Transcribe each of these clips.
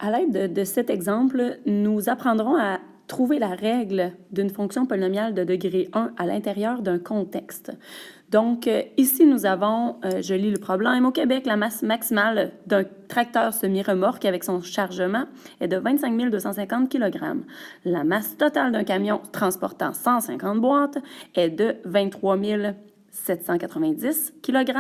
À l'aide de cet exemple, nous apprendrons à trouver la règle d'une fonction polynomiale de degré 1 à l'intérieur d'un contexte. Donc, ici, nous avons, je lis le problème, au Québec, la masse maximale d'un tracteur semi-remorque avec son chargement est de 25 250 kg. La masse totale d'un camion transportant 150 boîtes est de 23 790 kg.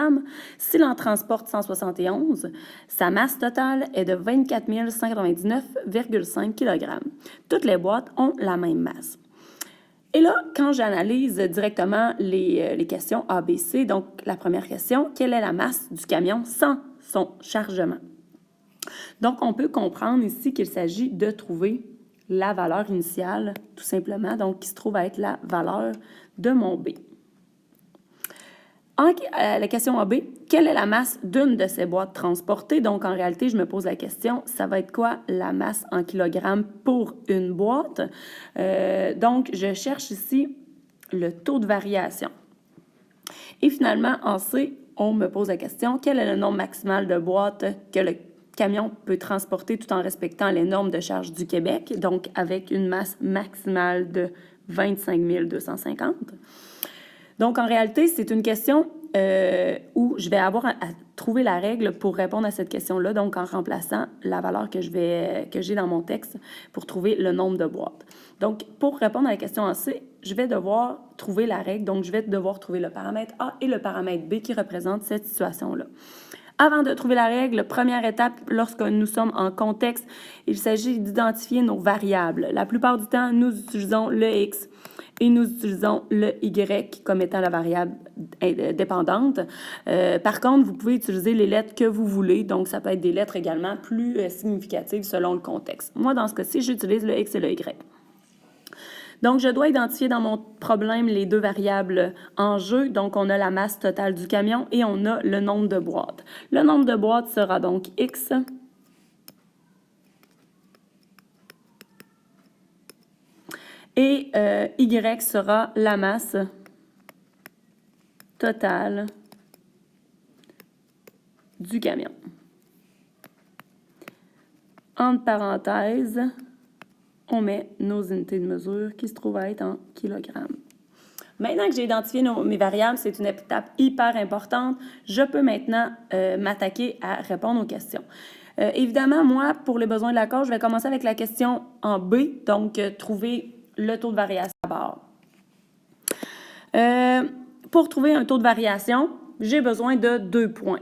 S'il en transporte 171, sa masse totale est de 24 199,5 kg. Toutes les boîtes ont la même masse. Et là, quand j'analyse directement les questions A, B, C, donc la première question, quelle est la masse du camion sans son chargement? Donc, on peut comprendre ici qu'il s'agit de trouver la valeur initiale, tout simplement, donc qui se trouve à être la valeur de mon B. La question AB, quelle est la masse d'une de ces boîtes transportées? Donc, en réalité, je me pose la question, ça va être quoi la masse en kilogrammes pour une boîte? Donc, je cherche ici le taux de variation. Et finalement, en C, on me pose la question, quel est le nombre maximal de boîtes que le camion peut transporter tout en respectant les normes de charge du Québec, donc avec une masse maximale de 25 250. Donc, en réalité, c'est une question où je vais avoir à trouver la règle pour répondre à cette question-là, donc en remplaçant la valeur que j'ai dans mon texte pour trouver le nombre de boîtes. Donc, pour répondre à la question en C, je vais devoir trouver la règle, donc je vais devoir trouver le paramètre A et le paramètre B qui représentent cette situation-là. Avant de trouver la règle, première étape, lorsque nous sommes en contexte, il s'agit d'identifier nos variables. La plupart du temps, nous utilisons le X et nous utilisons le Y comme étant la variable dépendante. Par contre, vous pouvez utiliser les lettres que vous voulez, donc ça peut être des lettres également plus significatives selon le contexte. Moi, dans ce cas-ci, j'utilise le X et le Y. Donc, je dois identifier dans mon problème les deux variables en jeu. Donc, on a la masse totale du camion et on a le nombre de boîtes. Le nombre de boîtes sera donc X et Y sera la masse totale du camion. Entre parenthèses, on met nos unités de mesure qui se trouvent à être en kilogrammes. Maintenant que j'ai identifié mes variables, c'est une étape hyper importante, je peux maintenant m'attaquer à répondre aux questions. Évidemment, moi, pour les besoins de l'accord, je vais commencer avec la question en B, donc trouver le taux de variation à bord. Pour trouver un taux de variation, j'ai besoin de 2 points.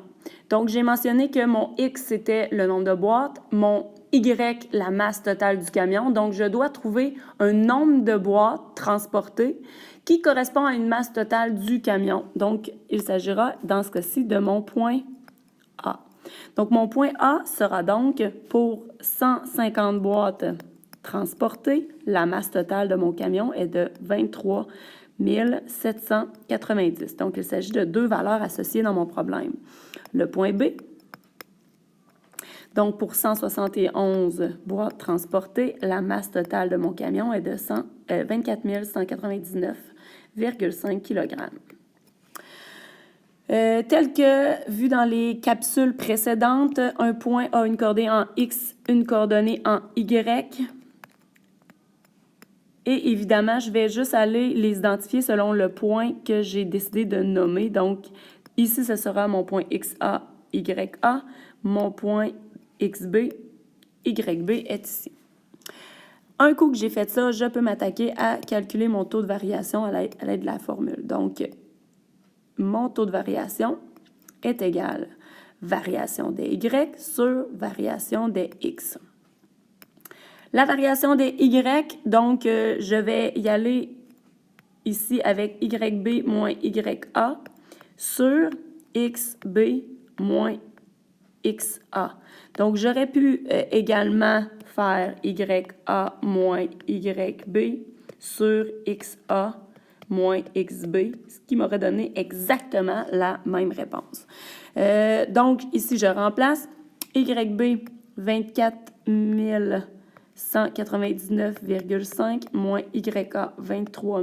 Donc, j'ai mentionné que mon X, c'était le nombre de boîtes, mon Y, la masse totale du camion. Donc, je dois trouver un nombre de boîtes transportées qui correspond à une masse totale du camion. Donc, il s'agira, dans ce cas-ci, de mon point A. Donc, mon point A sera donc pour 150 boîtes transportées, la masse totale de mon camion est de 23 790. Donc, il s'agit de 2 valeurs associées dans mon problème. Le point B, donc pour 171 boîtes transportées, la masse totale de mon camion est de 24 199,5 kg. Tel que vu dans les capsules précédentes, un point a une coordonnée en X, une coordonnée en Y. Et évidemment, je vais juste aller les identifier selon le point que j'ai décidé de nommer. Donc, ici, ce sera mon point XA, YA. Mon point XB, YB est ici. Un coup que j'ai fait ça, je peux m'attaquer à calculer mon taux de variation à l'aide de la formule. Donc, mon taux de variation est égal variation des Y sur variation des X. La variation des Y, donc, je vais y aller ici avec YB moins YA sur XB moins XA. Donc, j'aurais pu également faire YA moins YB sur XA moins XB, ce qui m'aurait donné exactement la même réponse. Donc, ici, je remplace YB 24 199,5 moins YA 23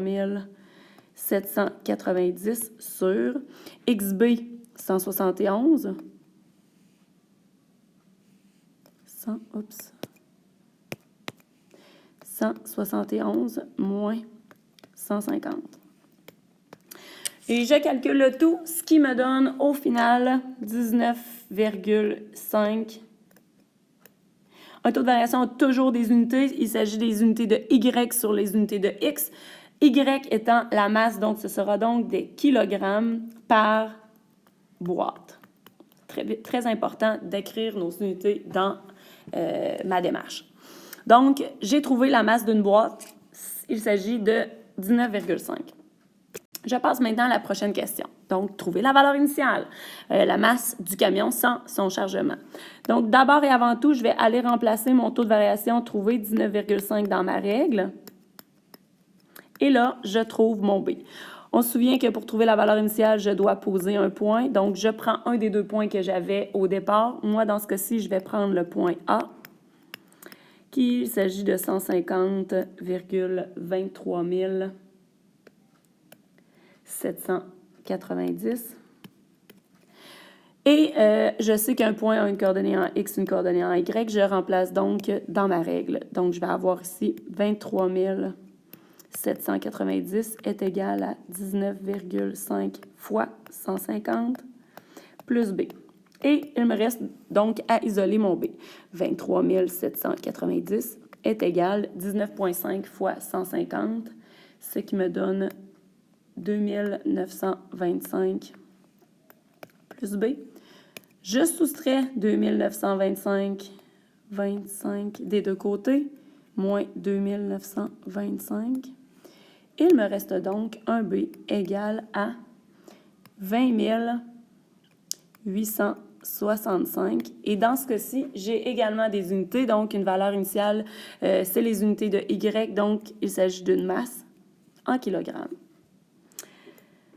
790 sur XB 171. 171 moins 150. Et je calcule le tout, ce qui me donne au final 19,5. Un taux de variation a toujours des unités. Il s'agit des unités de Y sur les unités de X. Y étant la masse, donc ce sera donc des kilogrammes par boîte. Très important d'écrire nos unités dans ma démarche. Donc, j'ai trouvé la masse d'une boîte. Il s'agit de 19,5. Je passe maintenant à la prochaine question. Donc, trouver la valeur initiale, la masse du camion sans son chargement. Donc, d'abord et avant tout, je vais aller remplacer mon taux de variation, trouver 19,5 dans ma règle. Et là, je trouve mon B. On se souvient que pour trouver la valeur initiale, je dois poser un point. Donc, je prends un des 2 points que j'avais au départ. Moi, dans ce cas-ci, je vais prendre le point A, qu'il s'agit de 150,23 790. Et je sais qu'un point a une coordonnée en X, une coordonnée en Y. Je remplace donc dans ma règle. Donc, je vais avoir ici 23 790 est égal à 19,5 fois 150 plus B. Et il me reste donc à isoler mon B. 23 790 est égal à 19,5 fois 150, ce qui me donne 2925 plus B. Je soustrais 2925 des deux côtés, moins 2925. Il me reste donc un B égal à 20 865. Et dans ce cas-ci, j'ai également des unités, donc une valeur initiale, c'est les unités de Y, donc il s'agit d'une masse en kilogrammes.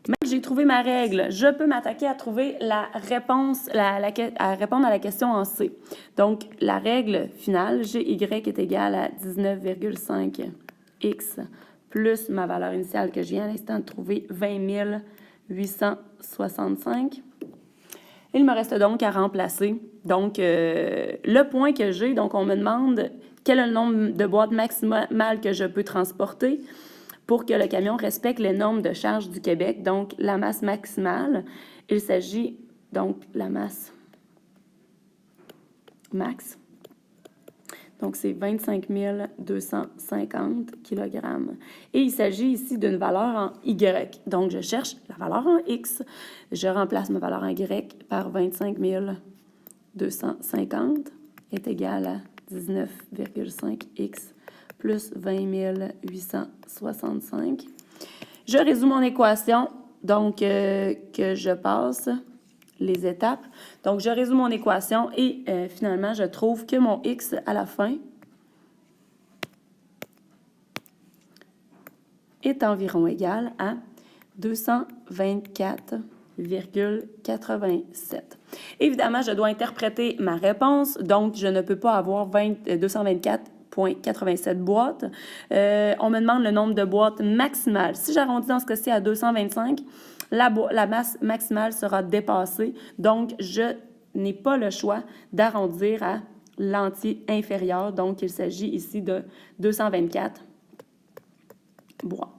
Maintenant que j'ai trouvé ma règle, je peux m'attaquer à trouver la réponse, à répondre à la question en C. Donc, la règle finale, GY est égal à 19,5 X plus ma valeur initiale que je viens à l'instant de trouver, 20 865. Il me reste donc à remplacer. Donc, le point que j'ai, donc on me demande quel est le nombre de boîtes maximales que je peux transporter pour que le camion respecte les normes de charge du Québec. Donc, la masse maximale, il s'agit donc la masse max. Donc, c'est 25 250 kg. Et il s'agit ici d'une valeur en Y. Donc, je cherche la valeur en X. Je remplace ma valeur en Y par 25 250 est égal à 19,5 X plus 20 865. Je résous mon équation, donc que je passe les étapes. Donc, je résous mon équation et finalement, je trouve que mon X à la fin est environ égal à 224,87. Évidemment, je dois interpréter ma réponse, donc je ne peux pas avoir 224,87 boîtes. On me demande le nombre de boîtes maximales. Si j'arrondis dans ce cas-ci à 225, la masse maximale sera dépassée. Donc, je n'ai pas le choix d'arrondir à l'entier inférieur. Donc, il s'agit ici de 224 boîtes.